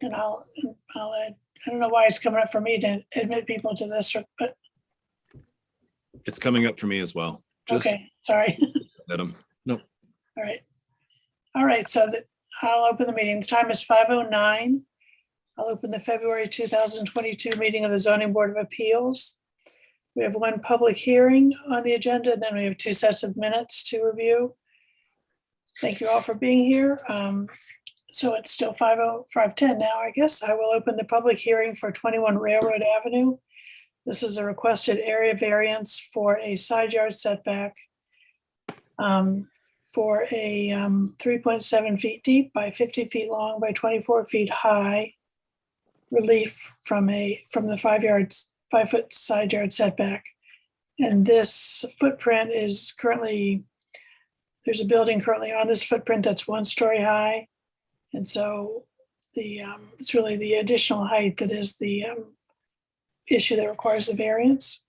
And I'll add, I don't know why it's coming up for me to admit people to this, but It's coming up for me as well. Just okay, sorry. let them. Nope. All right. All right, so I'll open the meeting. The time is 5:09. I'll open the February 2022 meeting of the Zoning Board of Appeals. We have one public hearing on the agenda, and then we have 2 sets of minutes to review. Thank you all for being here. So it's still 5:10 now, I guess. I will open the public hearing for 21 Railroad Avenue. This is a requested area variance for a side yard setback for a 3.7 feet deep by 50 feet long by 24 feet high relief from the 5-foot side yard setback. And this footprint is currently, there's a building currently on this footprint that's 1 story high. And so it's really the additional height that is the issue that requires a variance.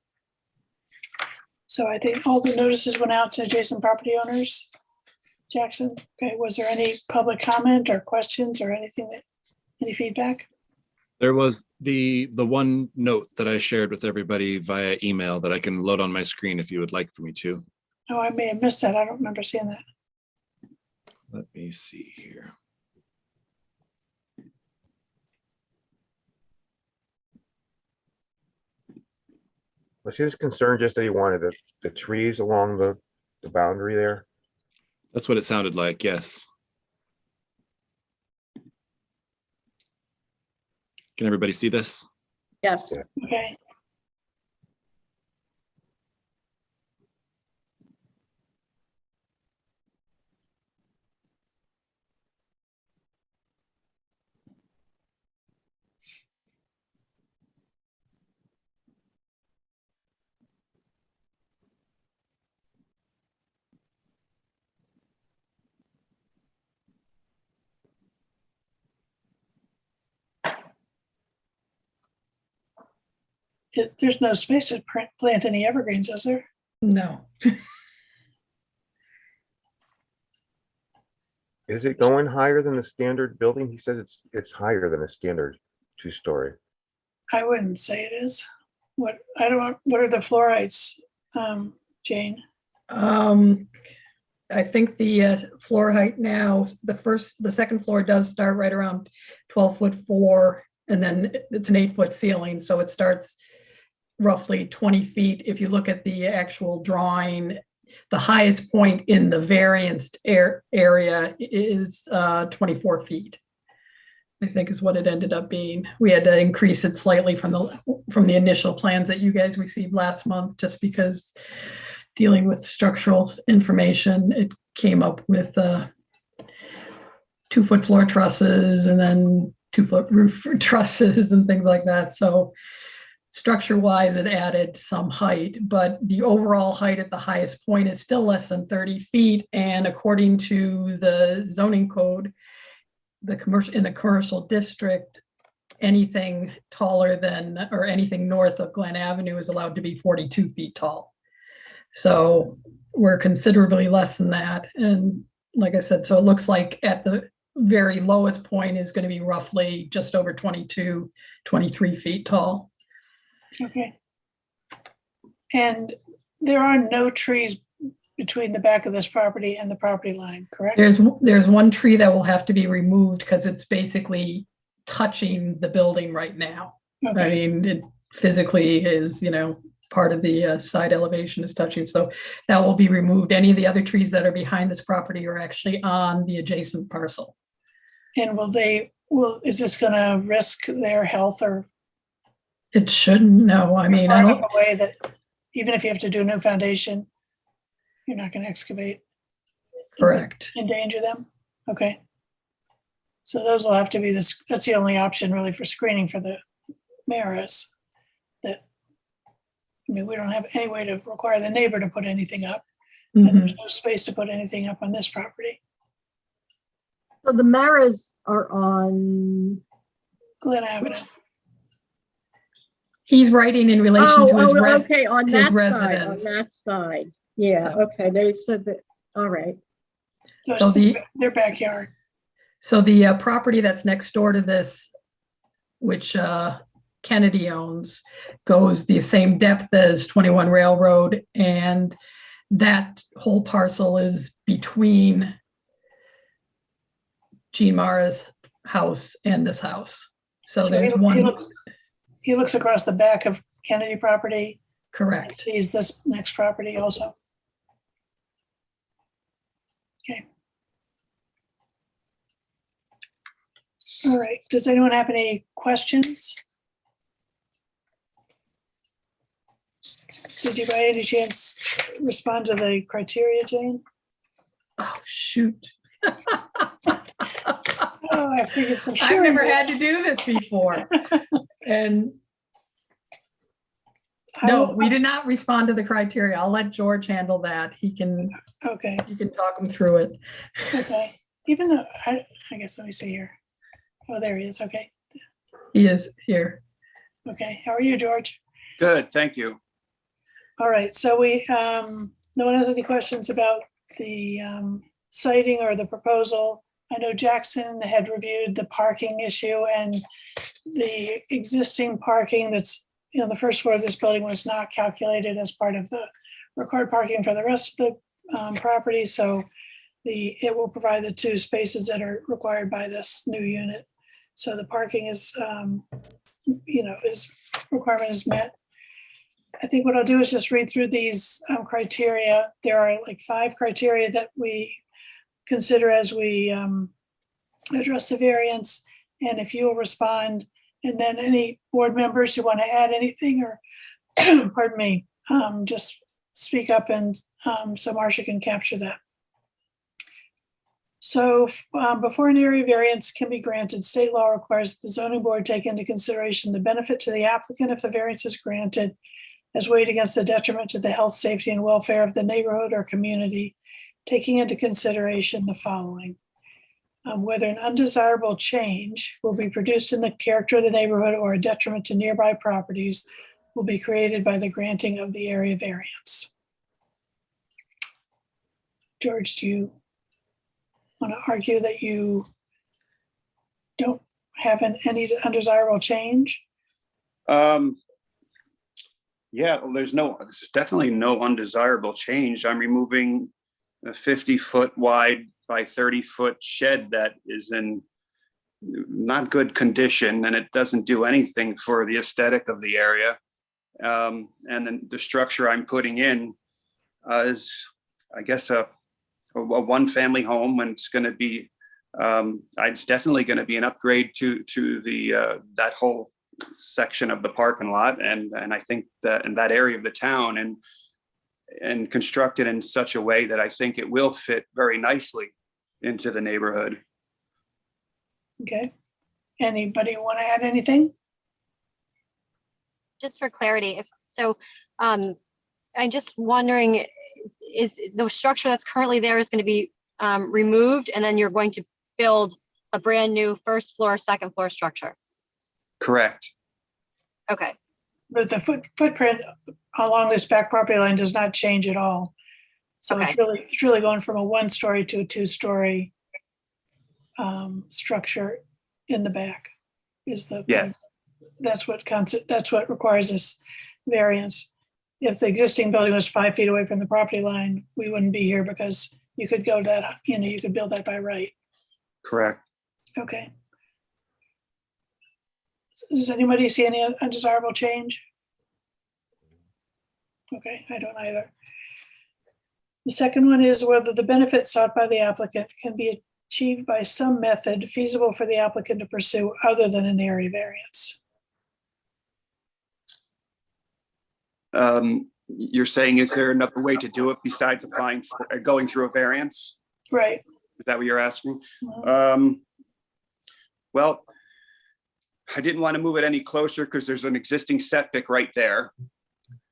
So I think all the notices went out to adjacent property owners. Jackson, okay, was there any public comment or questions or anything any feedback? There was the one note that I shared with everybody via email that I can load on my screen if you would like for me to. Oh, I may have missed that. I don't remember seeing that. Let me see here. Was his concern just that he wanted the trees along the boundary there? That's what it sounded like, yes. Can everybody see this? Yes. Yeah. Okay. There's no space to plant any evergreens, is there? No. Is it going higher than the standard building? He says it's higher than a standard 2-story. I wouldn't say it is. What are the floor heights, Jane? I think the floor height now, the second floor does start right around 12'4", and then it's an 8-foot ceiling. So it starts roughly 20 feet. If you look at the actual drawing, the highest point in the varianced area is 24 feet, I think is what it ended up being. We had to increase it slightly from the initial plans that you guys received last month, just because dealing with structural information, it came up with 2-foot floor trusses and then 2-foot roof trusses and things like that. So structure-wise, it added some height, but the overall height at the highest point is still less than 30 feet. And according to the zoning code, in the commercial district, anything taller than or anything north of Glen Avenue is allowed to be 42 feet tall. So we're considerably less than that. And like I said, so it looks like at the very lowest point is going to be roughly just over 22, 23 feet tall. Okay. And there are no trees between the back of this property and the property line, correct? There's one tree that will have to be removed because it's basically touching the building right now. Okay. I mean, it physically is, part of the side elevation is touching. So that will be removed. Any of the other trees that are behind this property are actually on the adjacent parcel. And is this going to risk their health or? It shouldn't, no. I mean, I don't. A way that even if you have to do a new foundation, you're not going to excavate. Correct. Endanger them. Okay. So those will have to be that's the only option really for screening for the Maris. We don't have any way to require the neighbor to put anything up. And there's no space to put anything up on this property. So the Maras are on Glen Avenue. He's writing in relation to his okay, on his that residence. side, on that side. Yeah, okay, they said that, all right. So their backyard. So the property that's next door to this which Kennedy owns, goes the same depth as 21 Railroad, and that whole parcel is between Jean Mara's house and this house. So So there's he one, looks across the back of Kennedy property. correct. Sees this next property also. Okay. All right. Does anyone have any questions? Did you by any chance respond to the criteria, Jane? Oh, shoot. Oh, I figured for sure. I've never had to do this before. And no, we did not respond to the criteria. I'll let George handle that. Okay, You can talk him through it. okay. Even though, I guess, let me see here. Oh, there he is. Okay, He is here. okay. How are you, George? Good, thank you. All right, so no one has any questions about the siting or the proposal. I know Jackson had reviewed the parking issue, and the existing parking that's, the first floor of this building was not calculated as part of the required parking for the rest of the property. So it will provide the 2 spaces that are required by this new unit. So the parking is, requirement is met. I think what I'll do is just read through these criteria. There are like 5 criteria that we consider as we address the variance. And if you will respond, and then any board members who want to add anything or, pardon me, just speak up, and so Marcia can capture that. So before an area variance can be granted, state law requires that the zoning board take into consideration the benefit to the applicant if the variance is granted, as weighed against the detriment to the health, safety, and welfare of the neighborhood or community, taking into consideration the following. Whether an undesirable change will be produced in the character of the neighborhood or a detriment to nearby properties will be created by the granting of the area variance. George, do you want to argue that you don't have any undesirable change? Yeah, well, there's definitely no undesirable change. I'm removing a 50-foot wide by 30-foot shed that is in not good condition, and it doesn't do anything for the aesthetic of the area. And then the structure I'm putting in is, I guess, a 1-family home, and it's going to be, it's definitely going to be an upgrade to the that whole section of the parking lot, and I think that in that area of the town, and constructed in such a way that I think it will fit very nicely into the neighborhood. Okay. Anybody want to add anything? Just for clarity, I'm just wondering, is the structure that's currently there is going to be removed, and then you're going to build a brand new 1st floor, 2nd floor structure? Correct. Okay. But the footprint along this back property line does not change at all. So Okay. it's really going from a 1-story to a 2-story structure in the back. Yes. That's what requires this variance. If the existing building was 5 feet away from the property line, we wouldn't be here because you could go that, you could build that by right. Correct. Okay. Does anybody see any undesirable change? Okay, I don't either. The second one is whether the benefit sought by the applicant can be achieved by some method feasible for the applicant to pursue other than an area variance. You're saying, is there another way to do it besides applying for going through a variance? Right. Is that what you're asking? Mhm. Well, I didn't want to move it any closer because there's an existing septic right there.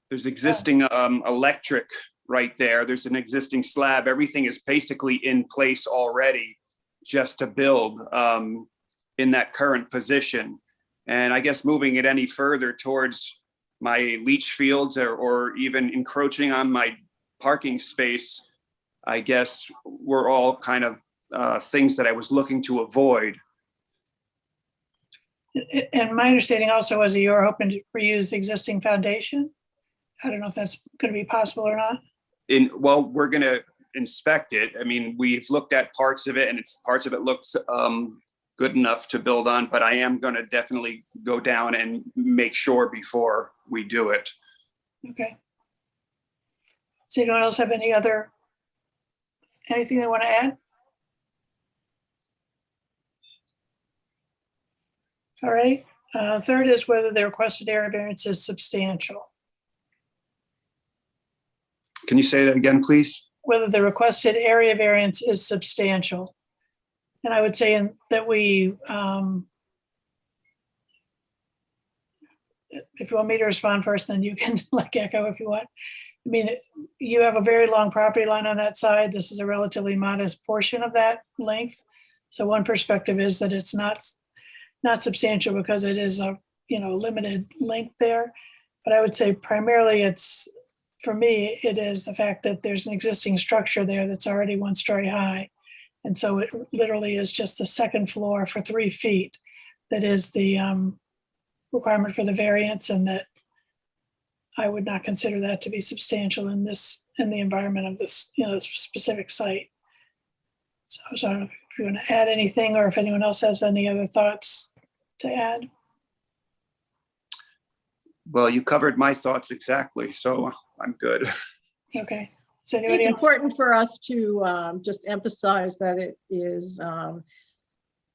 There's existing electric right there. There's an existing slab. Everything is basically in place already just to build in that current position. And I guess moving it any further towards my leach fields or even encroaching on my parking space, I guess were all kind of things that I was looking to avoid. And my understanding also was that you were hoping to reuse the existing foundation. I don't know if that's going to be possible or not. Well, we're gonna inspect it. I mean, we've looked at parts of it and parts of it looks good enough to build on, but I am gonna definitely go down and make sure before we do it. Okay. Does anyone else have anything they want to add? All right. Third is whether the requested area variance is substantial. Can you say that again, please? Whether the requested area variance is substantial. And I would say that we, if you want me to respond first, then you can like echo if you want. I mean, you have a very long property line on that side. This is a relatively modest portion of that length. So one perspective is that it's not substantial because it is a, limited length there. But I would say primarily for me, it is the fact that there's an existing structure there that's already 1 story high. And so it literally is just the second floor for 3 feet. That is the requirement for the variance, and that I would not consider that to be substantial in the environment of this, specific site. So I don't know if you want to add anything or if anyone else has any other thoughts to add. Well, you covered my thoughts exactly, so I'm good. Okay. Is anybody It's else? important for us to just emphasize that it is,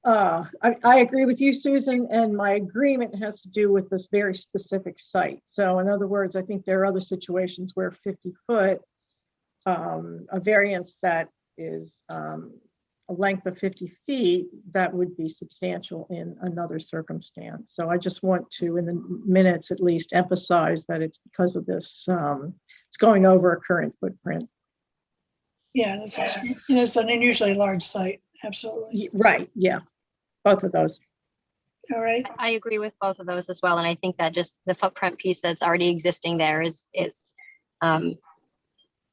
I agree with you, Susan, and my agreement has to do with this very specific site. So in other words, I think there are other situations where 50-foot, a variance that is a length of 50 feet, that would be substantial in another circumstance. So I just want to, in the minutes at least, emphasize that it's because of this, it's going over a current footprint. Yeah, it's an unusually large site. Absolutely. Right, yeah, both of those. All right. I agree with both of those as well. And I think that just the footprint piece that's already existing there is very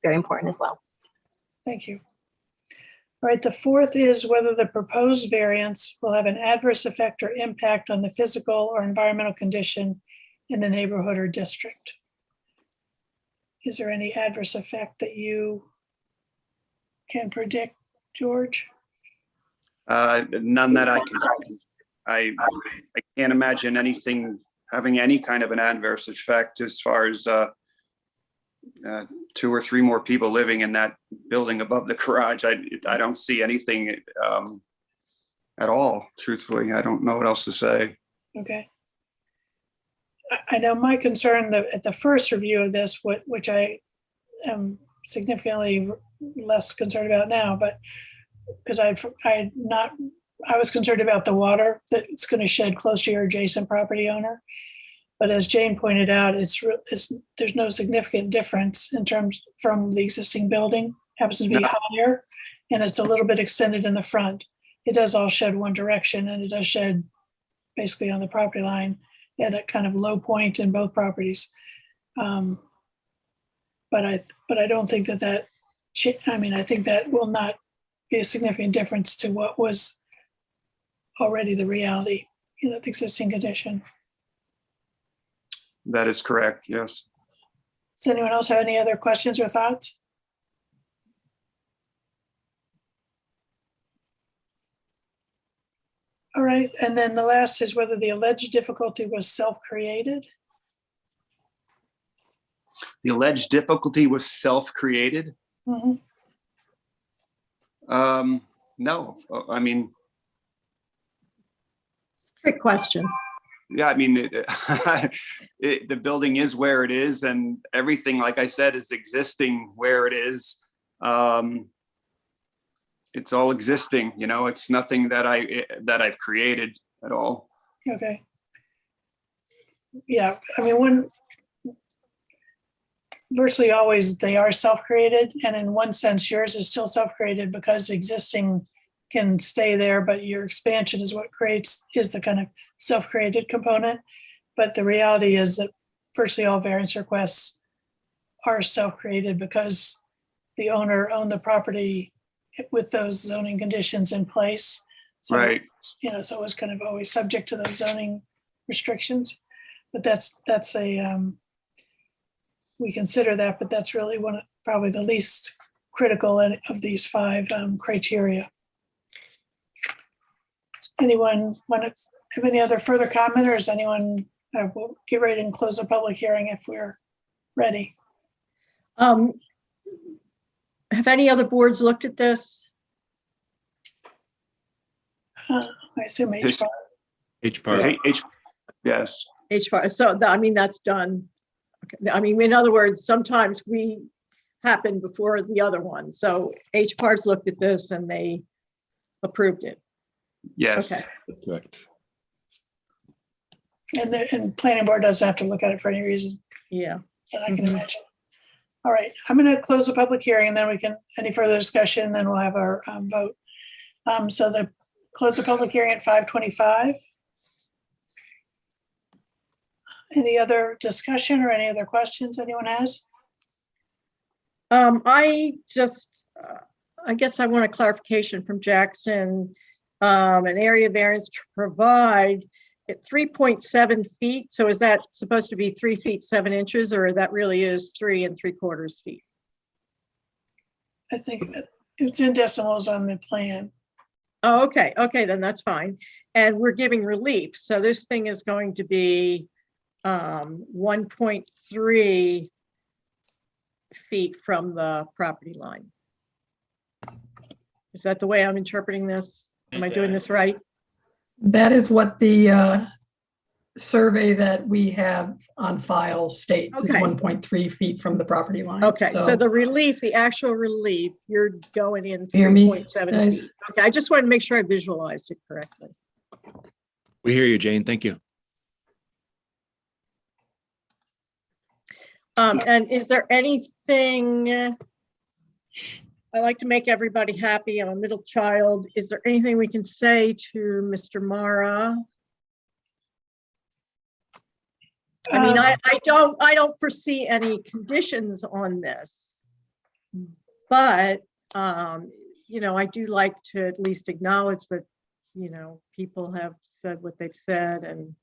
important as well. Thank you. All right, the fourth is whether the proposed variance will have an adverse effect or impact on the physical or environmental condition in the neighborhood or district. Is there any adverse effect that you can predict, George? None that I can see. I can't imagine anything having any kind of an adverse effect as far as 2 or 3 more people living in that building above the garage. I don't see anything at all, truthfully. I don't know what else to say. Okay. I know my concern that at the first review of this, which I am significantly less concerned about now, but because I was concerned about the water that it's going to shed close to your adjacent property owner. But as Jane pointed out, there's no significant difference in terms from the existing building. Happens to be higher, and it's a little bit extended in the front. It does all shed one direction, and it does shed basically on the property line at a kind of low point in both properties. But I don't think that. I think that will not be a significant difference to what was already the reality, the existing condition. That is correct, yes. Does anyone else have any other questions or thoughts? All right, and then the last is whether the alleged difficulty was self-created. The alleged difficulty was self-created? Mm-hmm. No, I mean. Trick question. Yeah, I mean, the building is where it is, and everything, like I said, is existing where it is. It's all existing, it's nothing that I've created at all. Okay. Yeah, I mean, virtually always they are self-created, and in one sense, yours is still self-created because existing can stay there, but your expansion is what is the kind of self-created component. But the reality is that virtually all variance requests are self-created because the owner owned the property with those zoning conditions in place. So, Right. you know, so it was kind of always subject to those zoning restrictions. But that's a, we consider that, but that's really one of probably the least critical of these 5 criteria. Anyone want to have any other further comment, or is anyone, we'll get ready and close the public hearing if we're ready. Have any other boards looked at this? I assume H Yes. bar. H part. Yes. HPAR, so I mean, that's done. Okay. I mean, in other words, sometimes we happen before the other one. So HPAR's looked at this and they approved it. Yes. Okay. Correct. And planning board doesn't have to look at it for any reason Yeah. that I can imagine. All right, I'm going to close the public hearing, and then we can, any further discussion, then we'll have our vote. So close the public hearing at 5:25. Any other discussion or any other questions anyone has? I just, I guess I want a clarification from Jackson. An area variance to provide at 3.7 feet. So is that supposed to be 3 feet 7 inches, or that really is 3 3/4 feet? I think it's in decimals on the plan. Oh, okay. Okay, then that's fine. And we're giving relief. So this thing is going to be 1.3 feet from the property line. Is that the way I'm interpreting this? Am I doing this right? That is what the survey that we have on file states, is Okay. 1.3 feet from the property line. Okay, so the relief, the actual relief, you're going in Hear me, 3.7 guys? feet. Okay, I just wanted to make sure I visualized it correctly. We hear you, Jane. Thank you. And is there anything, I like to make everybody happy. I'm a middle child. Is there anything we can say to Mr. Mara? I mean, I don't foresee any conditions on this, but, you know, I do like to at least acknowledge that, you know, people have said what they've said, and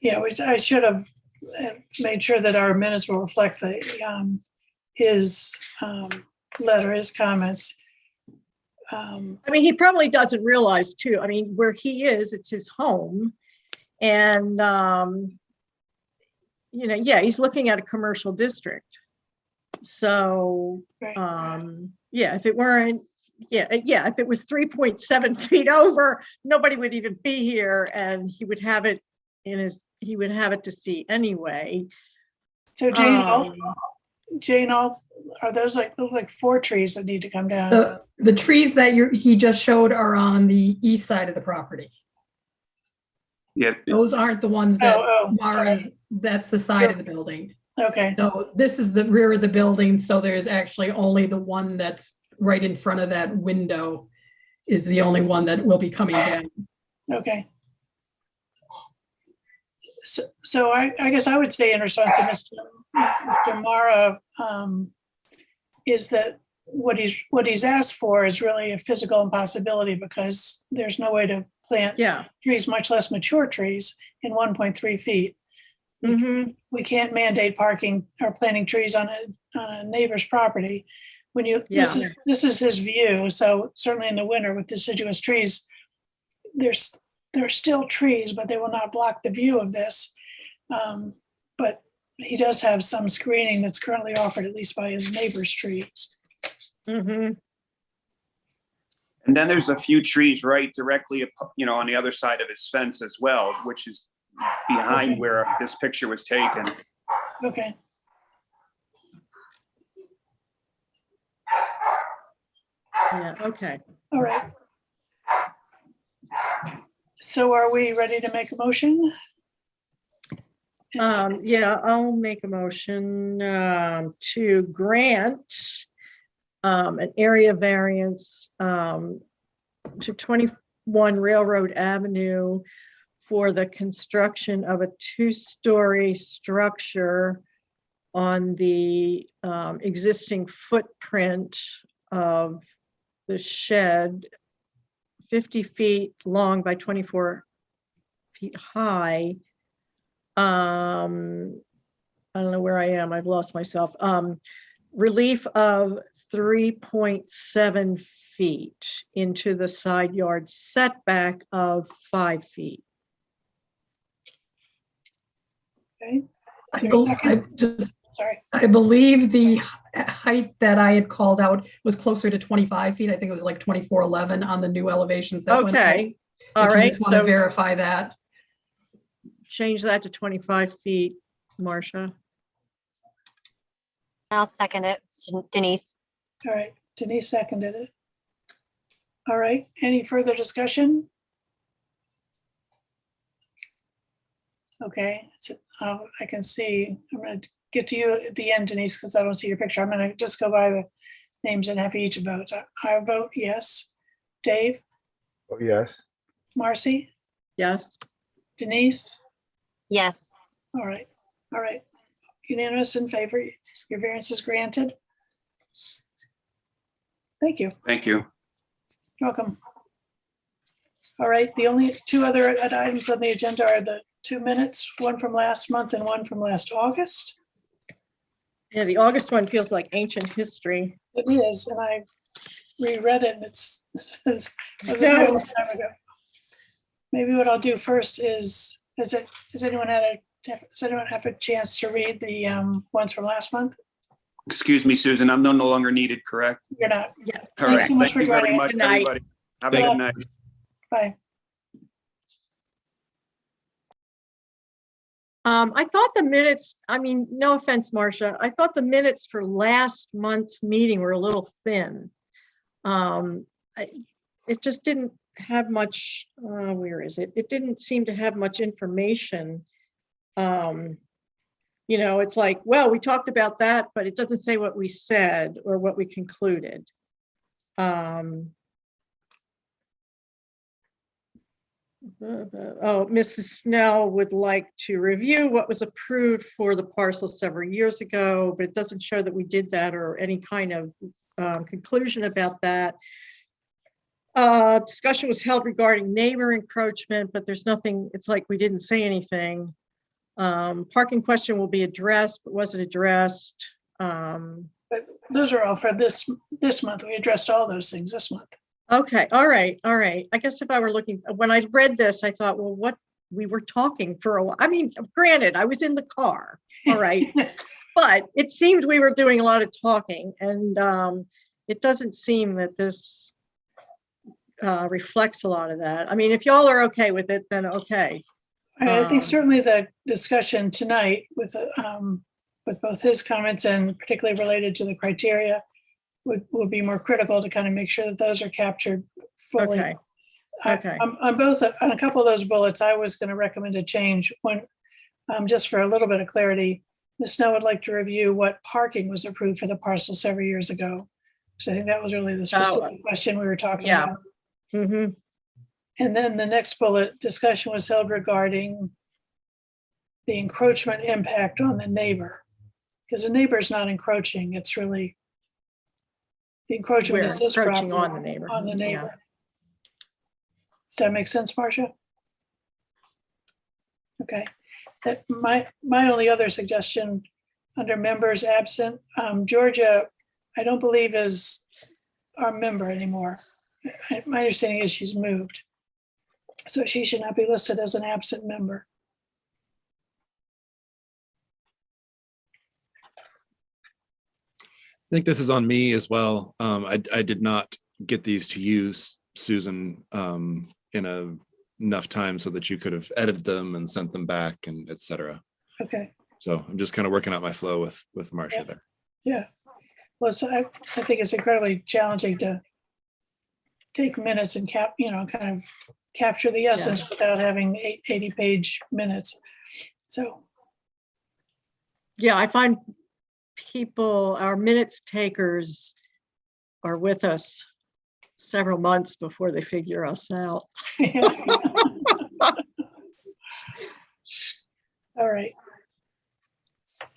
Yeah, which I should have made sure that our minutes will reflect his letter, his comments. I mean, he probably doesn't realize too, I mean, where he is, it's his home. And, you know, yeah, he's looking at a commercial district. So, Right. yeah, if it weren't, if it was 3.7 feet over, nobody would even be here, and he would have it he would have it to see anyway. So Jane, are those look like 4 trees that need to come down? The trees that he just showed are on the east side of the property. Yeah. Those aren't the ones that sorry. that's the side of the building. Okay, So this is the rear of the building, so there's actually only the one that's right in front of that window is the only one that will be coming down. okay. So I guess I would say in response to Mr. Mara, is that what he's asked for is really a physical impossibility, because there's no way to plant Yeah. trees, much less mature trees, in 1.3 feet. Mhm. We can't mandate parking or planting trees on a neighbor's property. When this is his view. So certainly in the winter with deciduous trees, there's still trees, but they will not block the view of this. But he does have some screening that's currently offered, at least by his neighbor's trees. Mhm. And then there's a few trees right directly, you know, on the other side of his fence as well, which is behind Okay. where this picture was taken. Okay. Yeah, okay. All right. So are we ready to make a motion? Yeah, I'll make a motion to grant an area variance to 21 Railroad Avenue for the construction of a 2-story structure on the existing footprint of the shed 50 feet long by 24 feet high. I don't know where I am. I've lost myself. Relief of 3.7 feet into the side yard setback of 5 feet. Okay, I Is there a bel- second? Sorry. I believe the height that I had called out was closer to 25 feet. I think it was like 24.11 on the new elevations that went out. Okay, all If you right, just want to so verify that. change that to 25 feet, Marcia. I'll second it, Denise. All right, Denise seconded it. All right, any further discussion? Okay, so, I can see, I'm gonna get to you at the end, Denise, because I don't see your picture. I'm gonna just go by the names and have each vote. I vote yes. Dave, Oh, yes. Marcy, Yes, Denise? Yes. All right, all right. Unanimous in favor. Your variance is granted. Thank you. Thank you. Welcome. All right, the only two other items on the agenda are the 2 minutes, one from last month and one from last August. yeah, the August one feels like ancient history. It is, and I reread it and it was a So- very long time ago. Maybe what I'll do first is, does anyone have a chance to read the ones from last month? Excuse me, Susan, I'm no longer needed, correct? You're not. Yeah. All Thanks right, so much thank for you very joining us. much, Good night. everybody. Have a Good good night. Bye. I thought the minutes, I mean, no offense, Marcia, I thought the minutes for last month's meeting were a little thin. It just didn't have much, where is it? It didn't seem to have much information. You know, it's like, well, we talked about that, but it doesn't say what we said or what we concluded. Oh, Mrs. Snell would like to review what was approved for the parcel several years ago, but it doesn't show that we did that or any kind of conclusion about that. Discussion was held regarding neighbor encroachment, but there's nothing, it's like we didn't say anything. Parking question will be addressed, but wasn't addressed. But those are all for this month. We addressed all those things this month. Okay, all right, all right. I guess if I were looking, when I read this, I thought, well, what, we were talking for a while. I mean, granted, I was in the car, all right. But it seemed we were doing a lot of talking and it doesn't seem that this reflects a lot of that. I mean, if y'all are okay with it, then okay. I think certainly the discussion tonight with both his comments and particularly related to the criteria would be more critical to kind of make sure that those are captured fully. Okay, okay. On a couple of those bullets, I was going to recommend a change. One, just for a little bit of clarity, Ms. Snow would like to review what parking was approved for the parcel several years ago. So I think that was really the specific question we were talking yeah. about. Mm-hmm. And then the next bullet, discussion was held regarding the encroachment impact on the neighbor. Because the neighbor is not encroaching, it's really, the encroachment We're is this encroaching property on the neighbor. on the Yeah. neighbor. Does that make sense, Marcia? Okay, that my only other suggestion under members absent, Georgia, I don't believe is our member anymore. My understanding is she's moved. So she should not be listed as an absent member. I think this is on me as well. I did not get these to you, Susan, in enough time so that you could have edited them and sent them back and et cetera. Okay, So I'm just kind of working out my flow with Marcia Yeah. there. yeah. Well, so I think it's incredibly challenging to take minutes and kind of capture the essence without having 80-page minutes. So, Yeah, I find people, our minutes takers are with us several months before they figure us out. all right.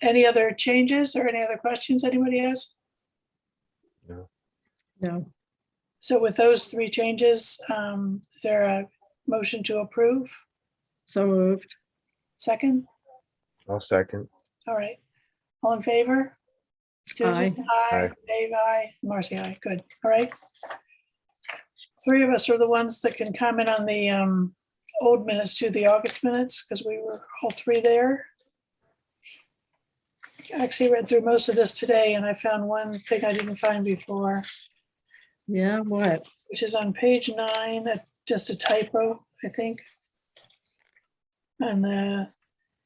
Any other changes or any other questions anybody has? No. So with those three changes, is there a motion to approve? So moved. Second? I'll second. All right. All in favor? Susan, aye. Aye. Dave, aye. Marcy, aye. Good. All right. Three of us are the ones that can comment on the old minutes to the August minutes, because we were all three there. I actually read through most of this today, and I found one thing I didn't find before, Yeah, what? which is on page 9, that's just a typo, I think. And the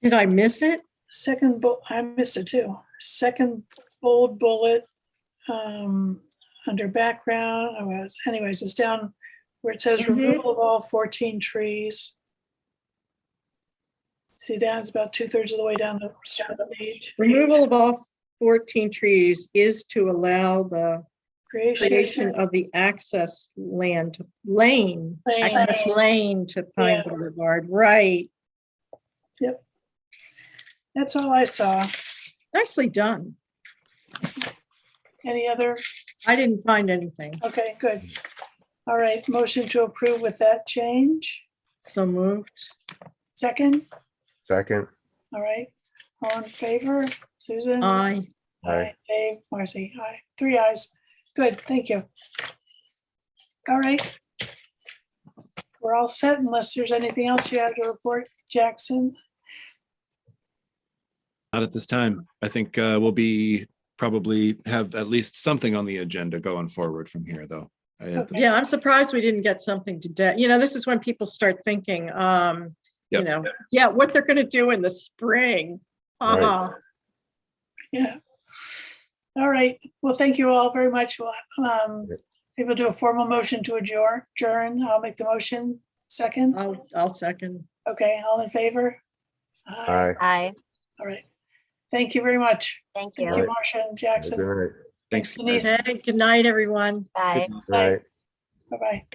Did I miss it? second, I missed it too. Second bold bullet under background. Anyways, it's down where it says Mhm. removal of all 14 trees. See down, it's about 2/3 of the way down the page. Removal of all 14 trees is to allow the creation Creation. of the access lane to Pine Yeah. Boulevard, right? That's all I saw. Nicely done. Any other? I didn't find anything. Okay, good. All right, motion to approve with that change. So moved. Second, Second. all right. All in favor? Susan? Aye. Aye. Dave, Marcy, aye. 3 ayes. Good, thank you. All right. We're all set unless there's anything else you have to report, Jackson. Not at this time. I think we'll probably have at least something on the agenda going forward from here, though. Okay. Yeah, I'm surprised we didn't get something today. This is when people start thinking, Yep. what they're gonna do in the spring. Right. Uh-huh. Yeah. All right. Well, thank you all very much. People do a formal motion to adjourn. I'll make the motion. Second. I'll second. Okay, all in favor? Aye. Aye, All right. Thank you very much. thank Thank you. you, Marcia and Jackson. Good night. Thanks. Denise. Okay, good night, everyone. Bye. Good night. Bye-bye.